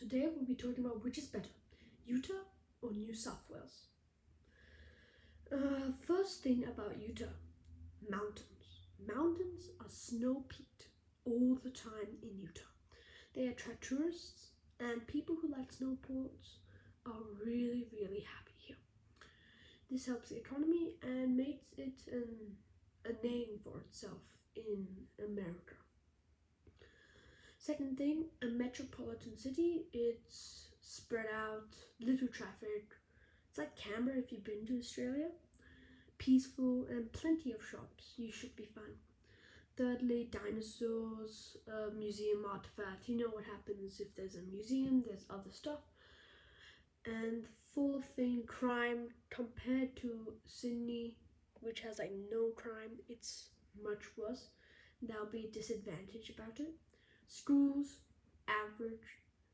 Today we'll be talking about which is better, Utah or New South Wales. First thing about Utah, mountains. Mountains are snow-peaked all the time in Utah. They attract tourists, and people who like snowsports are really, really happy here. This helps the economy and makes it a name for itself in America. Second thing, a metropolitan city. It's spread out, little traffic. It's like Canberra if you've been to Australia. Peaceful and plenty of shops. You should be fine. Thirdly, dinosaurs, museum artifacts. You know what happens if there's a museum, there's other stuff. And fourth thing, crime. Compared to Sydney, which has like no crime, it's much worse. That'll be a disadvantage about it. Schools, average.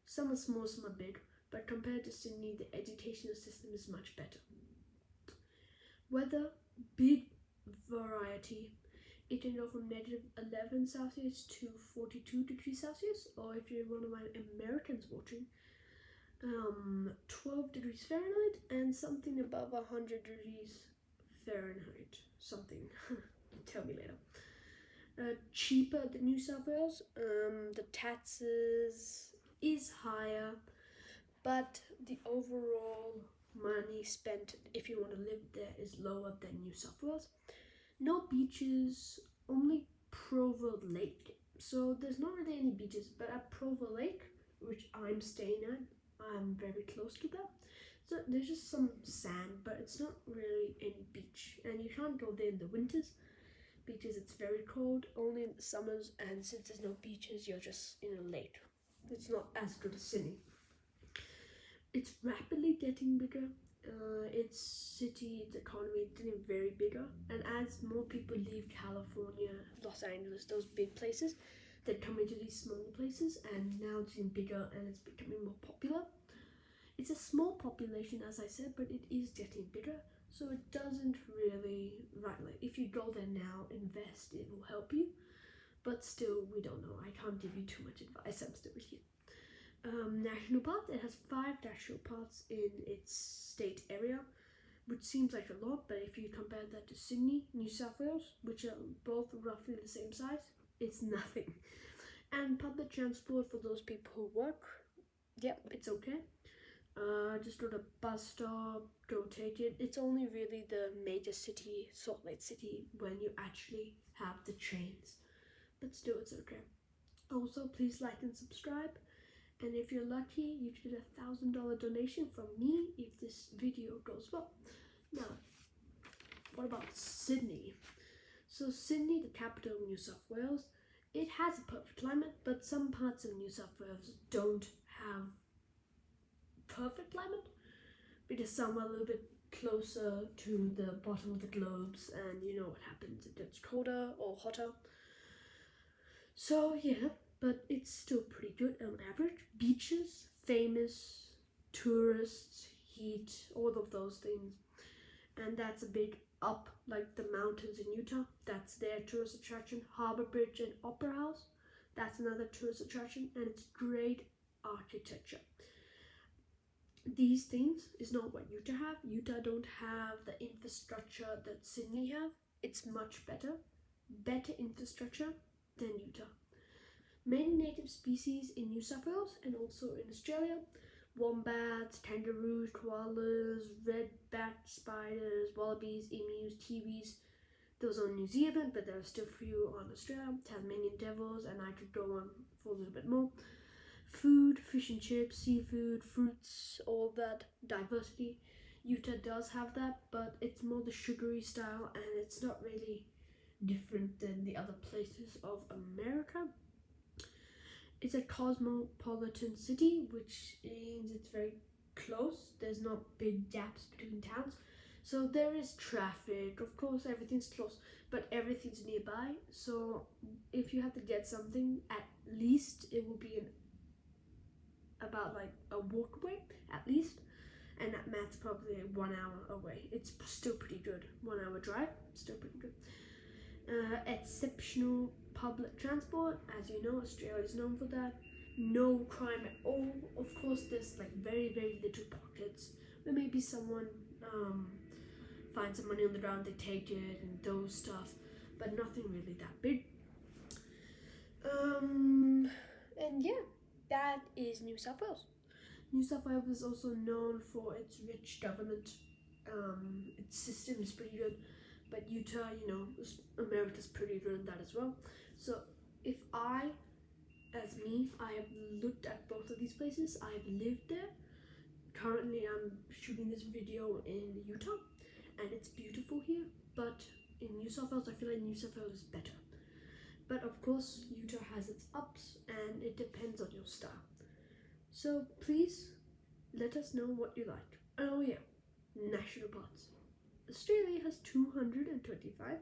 Some are small, some are big. But compared to Sydney, the educational system is much better. Weather, big variety. It can go from -11 Celsius to 42 degrees Celsius, or if you're one of my Americans watching, 12 degrees Fahrenheit and something above 100 degrees Fahrenheit. Something. Tell me later. Cheaper than New South Wales. The taxes is higher, but the overall money spent if you want to live there is lower than New South Wales. No beaches, only Provo Lake. So there's not really any beaches, but at Provo Lake, which I'm staying at, I'm very close to that. So there's just some sand, but it's not really any beach. And you can't go there in the winters because it's very cold, only in the summers. And since there's no beaches, you're just in a lake. It's not as good as Sydney. It's rapidly getting bigger. Its city, its economy, it's getting very bigger. And as more people leave California, Los Angeles, those big places, they're coming to these smaller places, and now it's getting bigger and it's becoming more popular. It's a small population, as I said, but it is getting bigger. So it doesn't really, right, like if you go there now, invest, it will help you. But still, we don't know. I can't give you too much advice. I'm still here. National parks. It has 5 national parks in its state area, which seems like a lot, but if you compare that to Sydney, New South Wales, which are both roughly the same size, it's nothing. And public transport for those people who work, yep, it's okay. Just go to bus stop, go take it. It's only really the major city, Salt Lake City, when you actually have the trains. But still, it's okay. Also, please like and subscribe. And if you're lucky, you get a $1,000 donation from me if this video goes well. Now, what about Sydney? So Sydney, the capital of New South Wales, it has a perfect climate, but some parts of New South Wales don't have perfect climate because some are a little bit closer to the bottom of the globes, and you know what happens, it gets colder or hotter. So yeah, but it's still pretty good on average. Beaches, famous, tourists, heat, all of those things. And that's a big up, like the mountains in Utah. That's their tourist attraction. Harbor Bridge and Opera House. That's another tourist attraction, and it's great architecture. These things is not what Utah have. Utah don't have the infrastructure that Sydney have. It's much better. Better infrastructure than Utah. Many native species in New South Wales and also in Australia. Wombats, kangaroos, koalas, red-backed spiders, wallabies, emus, kiwis. Those are in New Zealand, but there are still few on Australia. Tasmanian devils, and I could go on for a little bit more. Food, fish and chips, seafood, fruits, all that diversity. Utah does have that, but it's more the sugary style, and it's not really different than the other places of America. It's a cosmopolitan city, which means it's very close. There's not big gaps between towns. So there is traffic. Of course, everything's close, but everything's nearby. So if you have to get something, at least it will be about like a walkway, at least. And at max, probably 1 hour away. It's still pretty good. 1 hour drive, still pretty good. Exceptional public transport. As you know, Australia is known for that. no crime at all. Of course, there's like very, very little pockets where maybe someone finds some money on the ground, they take it and those stuff, but nothing really that big. And yeah, that is New South Wales. New South Wales is also known for its rich government. Its system is pretty good, but Utah, America's pretty good in that as well. So if as me, I have looked at both of these places. I have lived there. Currently, I'm shooting this video in Utah, and it's beautiful here. But in New South Wales, I feel like New South Wales is better. But of course, Utah has its ups, and it depends on your style. So please let us know what you like. Oh yeah, national parks. Australia has 225.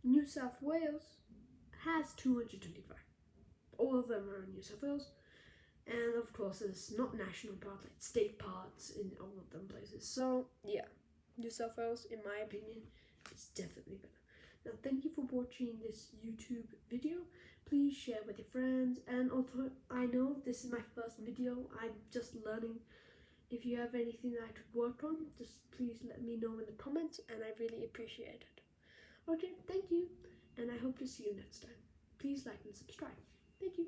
New South Wales has 225. All of them are in New South Wales. And of course, there's not national parks, like state parks in all of them places. So yeah, New South Wales, in my opinion, is definitely better. Now, thank you for watching this YouTube video. Please share with your friends. And although I know this is my first video, I'm just learning. If you have anything that I could work on, just please let me know in the comments, and I really appreciate it. Okay, thank you, and I hope to see you next time. Please like and subscribe. Thank you.